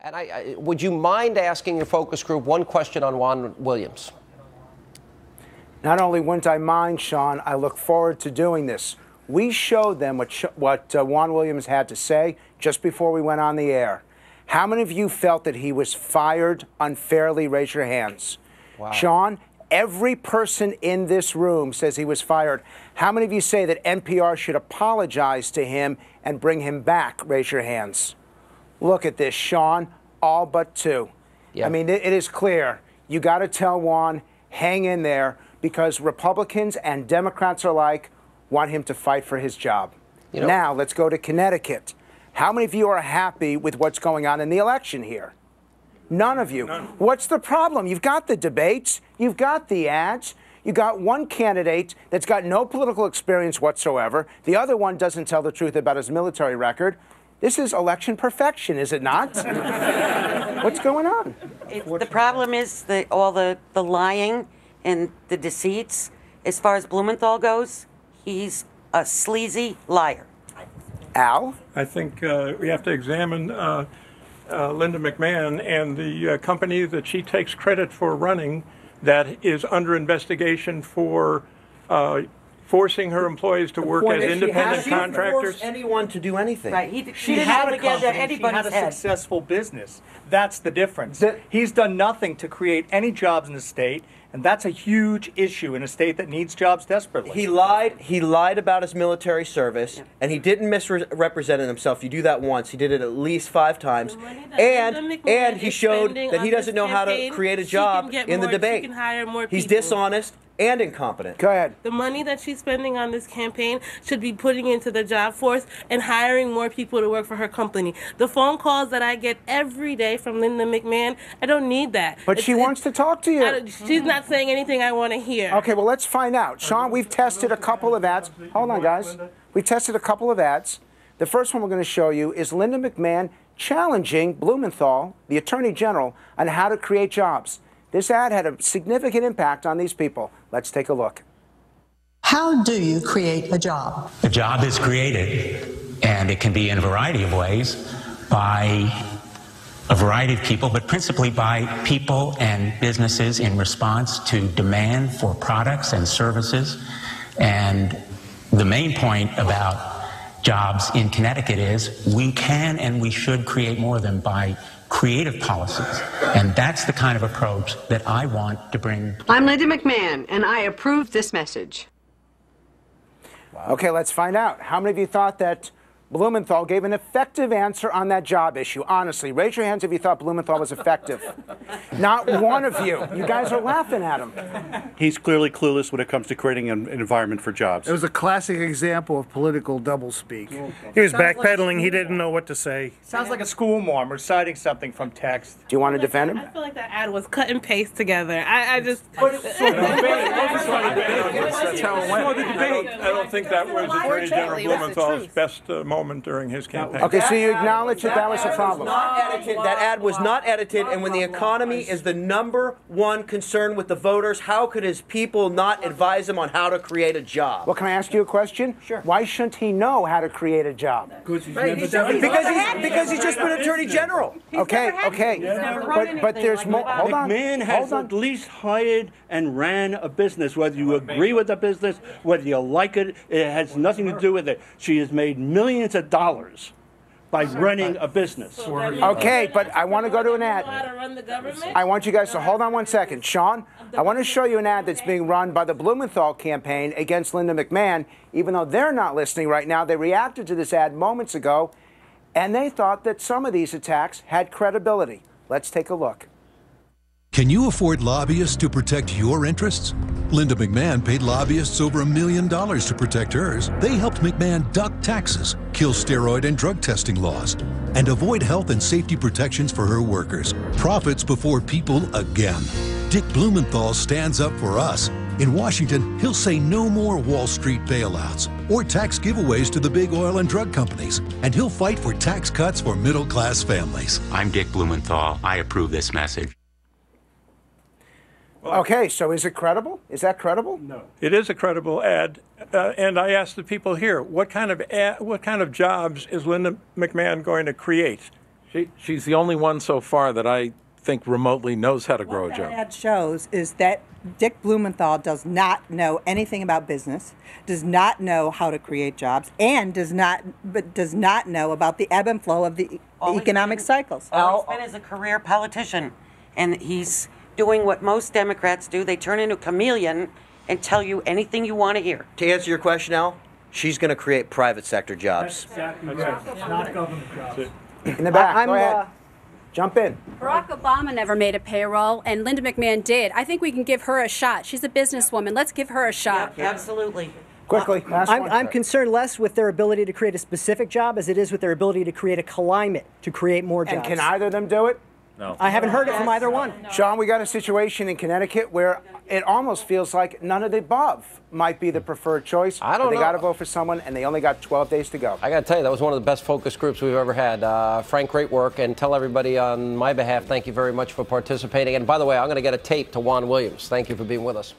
And would you mind asking your focus group one question on Juan Williams? Not only wouldn't I mind, Sean, I look forward to doing this. We showed them what Juan Williams had to say just before we went on the air. How many of you felt that he was fired unfairly? Raise your hands. Wow. Sean, every person in this room says he was fired. How many of you say that NPR should apologize to him and bring him back? Raise your hands. Look at this, Sean, all but two. Yeah. I mean, it is clear. You got to tell Juan, hang in there, because Republicans and Democrats alike want him to fight for his job. You know, now, let's go to Connecticut. How many of you are happy with what's going on in the election here? None of you. None. What's the problem? You've got the debates. You've got the ads. You got one candidate that's got no political experience whatsoever. The other one doesn't tell the truth about his military record. This is election perfection, is it not? What's going on? The problem is all the lying and the deceits. As far as Blumenthal goes, he's a sleazy liar. Al? I think we have to examine Linda McMahon and the company that she takes credit for running that is under investigation for forcing her employees to work as independent contractors. She didn't force anyone to do anything. Right. She had a company. She had a successful business. That's the difference. He's done nothing to create any jobs in the state, and that's a huge issue in a state that needs jobs desperately. He lied about his military service, and he didn't misrepresent himself. You do that once. He did it at least 5 times. And he showed that he doesn't know how to create a job in the debate. He's dishonest and incompetent. Go ahead. The money that she's spending on this campaign should be putting into the job force and hiring more people to work for her company. The phone calls that I get every day from Linda McMahon, I don't need that. But she wants to talk to you. She's not saying anything I want to hear. Okay, well, let's find out. Sean, we've tested a couple of ads. Hold on, guys. We've tested a couple of ads. The first one we're going to show you is Linda McMahon challenging Blumenthal, the Attorney General, on how to create jobs. This ad had a significant impact on these people. Let's take a look. How do you create a job? A job is created, and it can be in a variety of ways, by a variety of people, but principally by people and businesses in response to demand for products and services. And the main point about jobs in Connecticut is we can and we should create more of them by creative policies. And that's the kind of approach that I want to bring. I'm Linda McMahon, and I approve this message. Wow. Okay, let's find out. How many of you thought that Blumenthal gave an effective answer on that job issue? Honestly, raise your hands if you thought Blumenthal was effective. Not one of you. You guys are laughing at him. He's clearly clueless when it comes to creating an environment for jobs. It was a classic example of political doublespeak. He was backpedaling. He didn't know what to say. Sounds like a school mom reciting something from text. Do you want to defend him? I feel like that ad was cut and paste together. I just... I don't think that was Attorney General Blumenthal's best moment during his campaign. Okay, so you acknowledge that that was a problem. That ad was not edited, and when the economy is the #1 concern with the voters, how could his people not advise him on how to create a job? Well, can I ask you a question? Sure. Why shouldn't he know how to create a job? Because he's just been Attorney General. Okay. But there's more. Hold on. McMahon has at least hired and ran a business. Whether you agree with the business, whether you like it, it has nothing to do with it. She has made millions of dollars by running a business. Okay, but I want to go to an ad. I want you guys to hold on one second. Sean, I want to show you an ad that's being run by the Blumenthal campaign against Linda McMahon. Even though they're not listening right now, they reacted to this ad moments ago, and they thought that some of these attacks had credibility. Let's take a look. Can you afford lobbyists to protect your interests? Linda McMahon paid lobbyists over $1 million to protect hers. They helped McMahon duck taxes, kill steroid and drug testing laws, and avoid health and safety protections for her workers. Profits before people again. Dick Blumenthal stands up for us. In Washington, he'll say no more Wall Street bailouts or tax giveaways to the big oil and drug companies. And he'll fight for tax cuts for middle-class families. I'm Dick Blumenthal. I approve this message. Okay, so is it credible? Is that credible? No. It is a credible ad, and I asked the people here, what kind of jobs is Linda McMahon going to create? She's the only one so far that I think remotely knows how to grow a job. What that shows is that Dick Blumenthal does not know anything about business, does not know how to create jobs, and does not know about the ebb and flow of the economic cycles. He's been as a career politician, and he's doing what most Democrats do. They turn into a chameleon and tell you anything you want to hear. To answer your question, Al, she's going to create private sector jobs. Exactly right. Not government jobs. In the back, go ahead. Jump in. Barack Obama never made a payroll, and Linda McMahon did. I think we can give her a shot. She's a businesswoman. Let's give her a shot. Yep, absolutely. Quickly, I'm concerned less with their ability to create a specific job as it is with their ability to create a climate to create more jobs. And can either of them do it? No. I haven't heard it from either one. Sean, we got a situation in Connecticut where it almost feels like none of the above might be the preferred choice. I don't know. They got to vote for someone, and they only got 12 days to go. I got to tell you, that was one of the best focus groups we've ever had. Frank, great work, and tell everybody on my behalf, thank you very much for participating. And by the way, I'm going to get a tape to Juan Williams. Thank you for being with us.